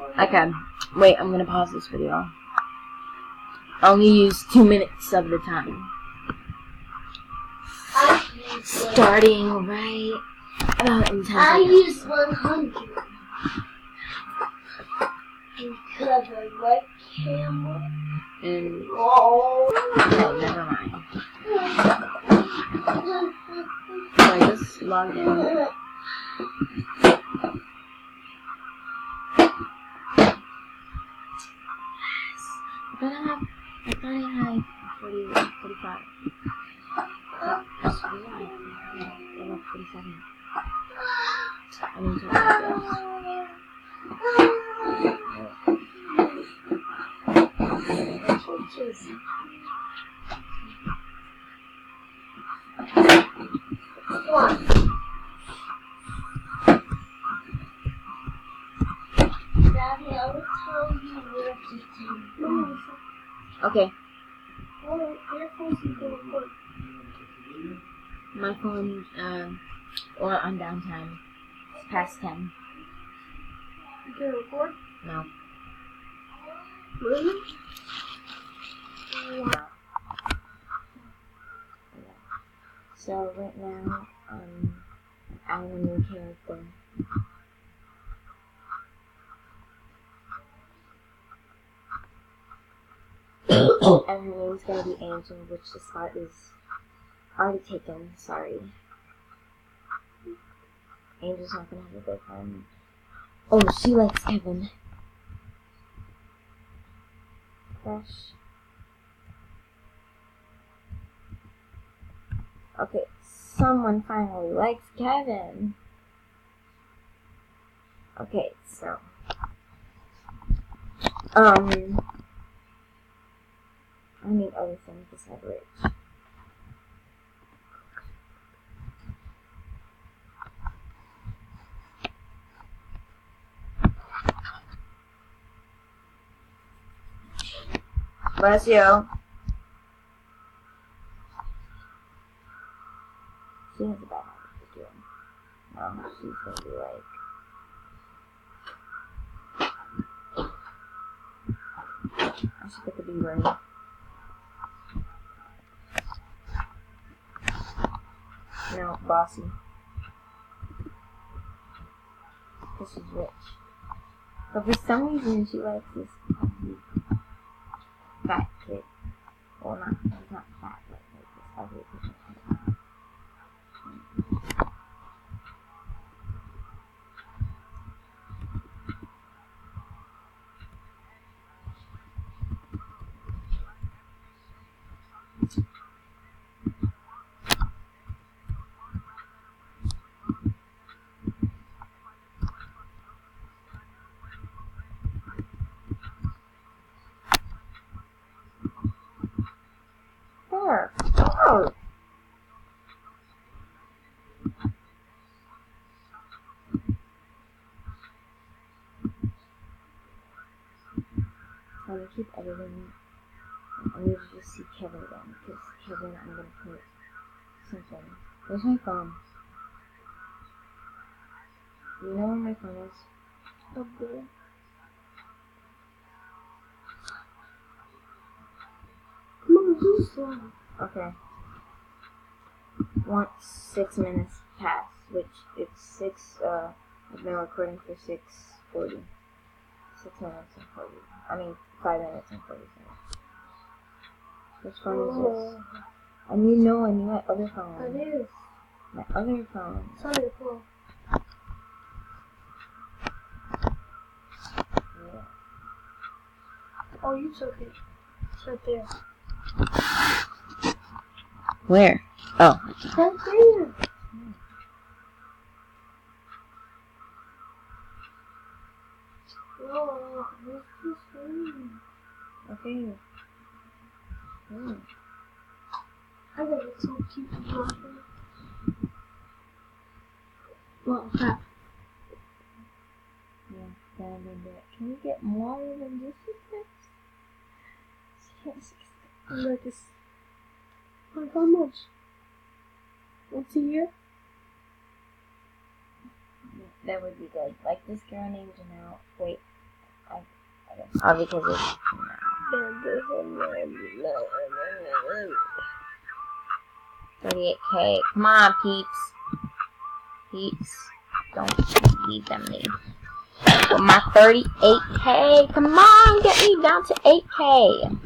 Okay. Wait, I'm gonna pause this video. I only use 2 minutes of the time. Starting right about in 10 seconds. I use 100. Because I like camera. And Oh, never mind. So I just logged in. I thought I had 40, 45. That's weird. I have 47. I need to write this. What? Daddy, I will tell you where to take. Okay. Your phone's going to My phone, or on downtime. It's past 10. You can record? No. Really? Yeah. So right now, I'm a new character. And her name's gonna be Angel, which the spot is already taken. Sorry. Angel's not gonna have a boyfriend. Oh, she likes Kevin. Crush. Okay, someone finally likes Kevin. Okay, so I need other things besides rich. Bless you. She has a bad habit of doing. She's gonna be like, I should put the beaver in. No, bossy. Because she's rich. But for some reason, she likes this fat kid. Well, he's not fat, but like this ugly kid. There. Oh. I'm gonna keep editing. I need to just see Kevin again, because Kevin, I'm gonna put something. Where's my phone? You know where my phone is? Up there. Come on, do something. Okay. 6 minutes past, which it's 6, I've been recording for 6:40. 6 minutes and 40. 5 minutes and 40 seconds. Which phone is this? And you know I need my other phone. It is. My other phone. It's on your phone. Yeah. Oh, you took it. It's right there. Where? Oh. Right there. Oh, what's this thing? Okay. I gotta get some cute water. Well, crap. Yeah, can you get more than just this? Like this. Like how much? Once a year? That would be good. Like this girl named Janelle. Wait, Oh, because it's... 38K. Come on, peeps. Peeps. Don't leave them leave. With my 38K. Come on, get me down to 8K.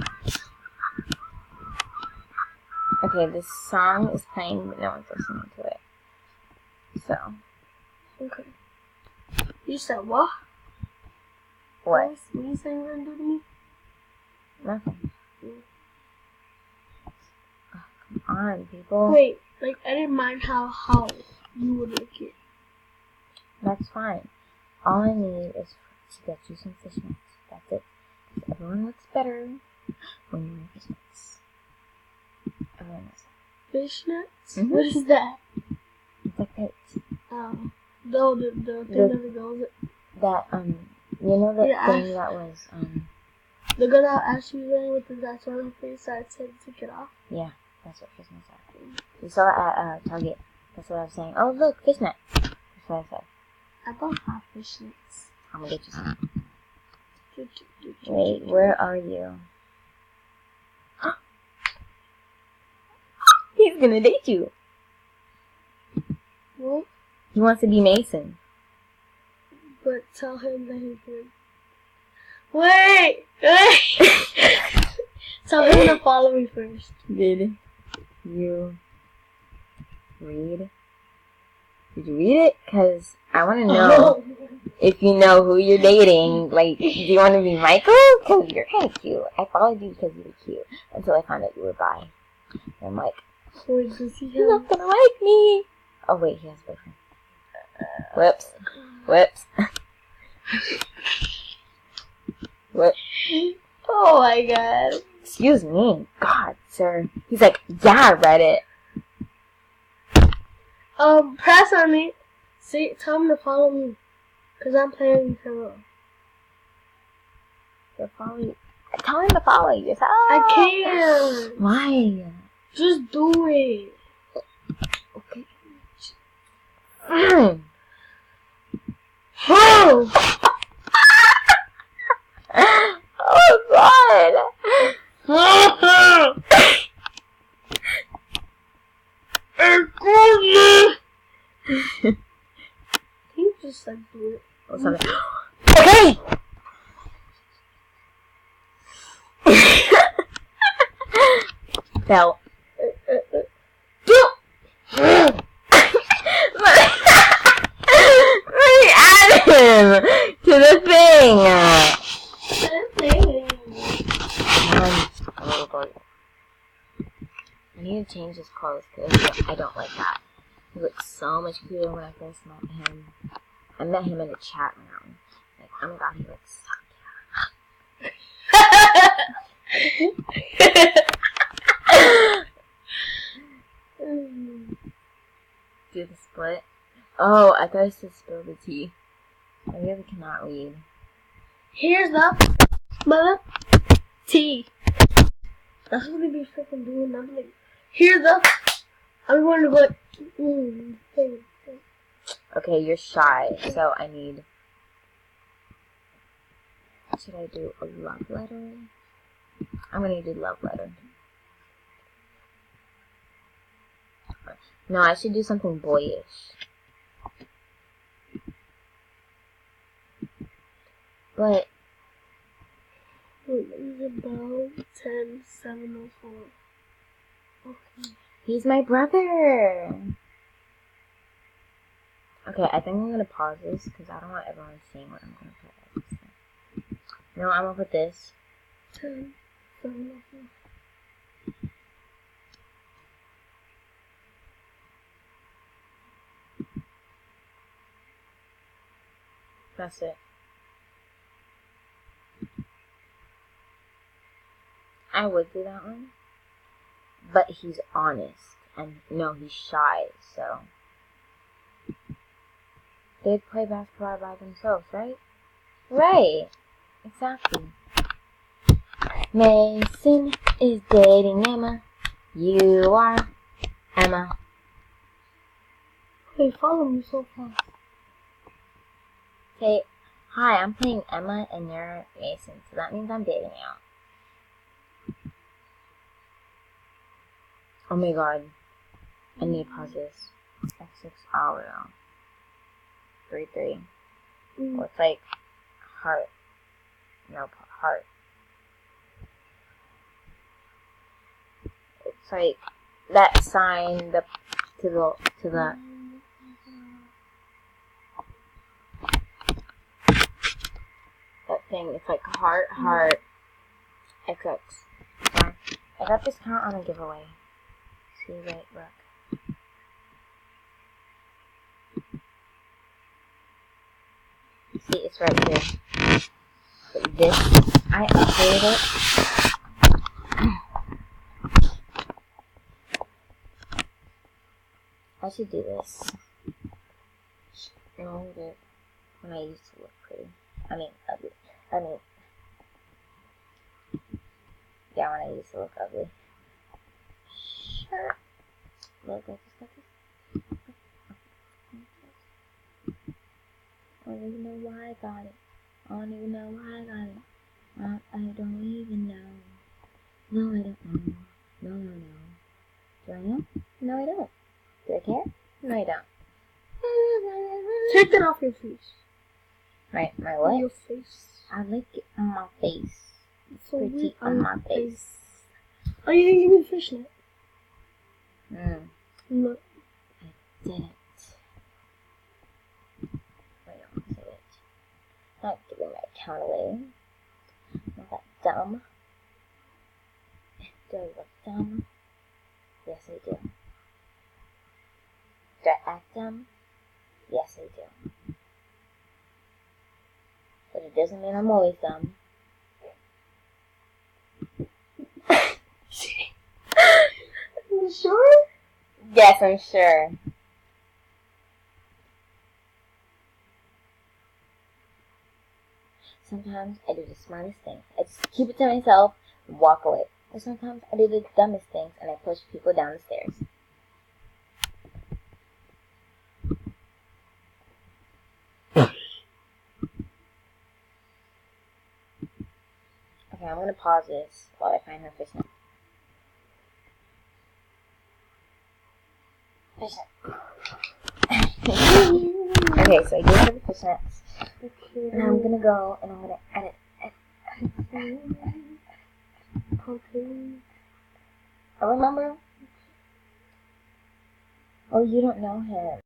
Okay, this song is playing, but no one's listening to it. So. Okay. You said what? What? What are you saying you're gonna do to me? Nothing. Oh, come on, people. Wait, like, I didn't mind how you would look it. That's fine. All I need is to get you some fishnets. That's it. Because everyone looks better when you wear fishnets. Everyone knows that. Fishnets? Mm-hmm. What is that? It's like that. The thing that goes. That, you know that Yeah, thing that was, The girl that Ashley was wearing with the tattoo on her face, I said to take it off. Yeah, that's what fishnets are. You saw it at Target. That's what I was saying. Oh, look, fishnets. That's what I said. I don't have fishnets. I'm gonna get you some. Wait, where are you? He's gonna date you. What? He wants to be Mason. But tell him that he's good. Wait! Tell him to follow me first. Did you read? Did you read it? Because I want to know if you know who you're dating. Like, do you want to be Michael? Because you're kind of cute. I followed you because you were cute. Until I found out you were bi. And I'm like, Wait, does he you're not going to like me. Oh, wait, he has a boyfriend. Whoops. Whoops. What? Oh my god. Excuse me. God, sir. He's like, yeah, I read it. Press on me. See, tell him to follow me. Because I'm playing hero. To follow you. Tell him to follow you. Yourself. I can't. Why? Just do it. Okay. Oh! Oh God! He just like do it. Oh, sorry. Okay. Bell. Let me add him to the thing. I need to change his clothes because I don't like that. He looks so much cuter when I first met him. I met him in a chat room. Like, oh my god, he looks so cute. Do the split. Oh, I thought it said spill the tea. I really cannot read. Here's the mother T. That's what they be freaking doing. I'm like, here's the. I'm going to go like, Okay, you're shy, so I need. Should I do a love letter? I'm gonna do love letter. No, I should do something boyish. But it's about 10:07:04. Okay. he's my brother. Okay, I think I'm gonna pause this because I don't want everyone seeing what I'm gonna put. No, I'm gonna put this. 10:07:04. That's it. I would do that one. But he's honest. And no, he's shy, so. They'd play basketball by themselves, right? Right. Exactly. Mason is dating Emma. You are Emma. Hey, follow me so fast. Say Hi, I'm playing Emma and you're Mason, so that means I'm dating you. Oh my god. I need to pause this. F6 hour. 3-3. Well, it's like heart. No, heart. It's like that sign to the that thing. It's like heart, XX. I got this count on a giveaway. See, right, look. See, it's right here. But this, I updated it. I should do this. When I used to look pretty. I mean, ugly. Yeah, when I used to look ugly. Sure. Look, I just got this. I don't even know why I got it. I don't even know why I got it. I don't even know. No, I don't know. No. Do I know? No, I don't. Do I care? No, I don't. Take that off your face. My what? Your face. I like it on my face. It's so pretty on my face. Oh, you didn't give me the fishnet. Look. I didn't. Wait, I'll say it. Not giving my account away. Not that dumb. Do I look dumb? Yes, I do. Do I act dumb? Yes, I do. But it doesn't mean I'm always dumb. You sure? Yes, I'm sure. Sometimes I do the smartest things. I just keep it to myself and walk away. Or sometimes I do the dumbest things and I push people down the stairs. Okay, I'm gonna pause this while I find her fishnet. Okay, so I gave her the fishnets. Okay. And I'm gonna go and I'm gonna edit. Okay. I remember. Oh, you don't know him.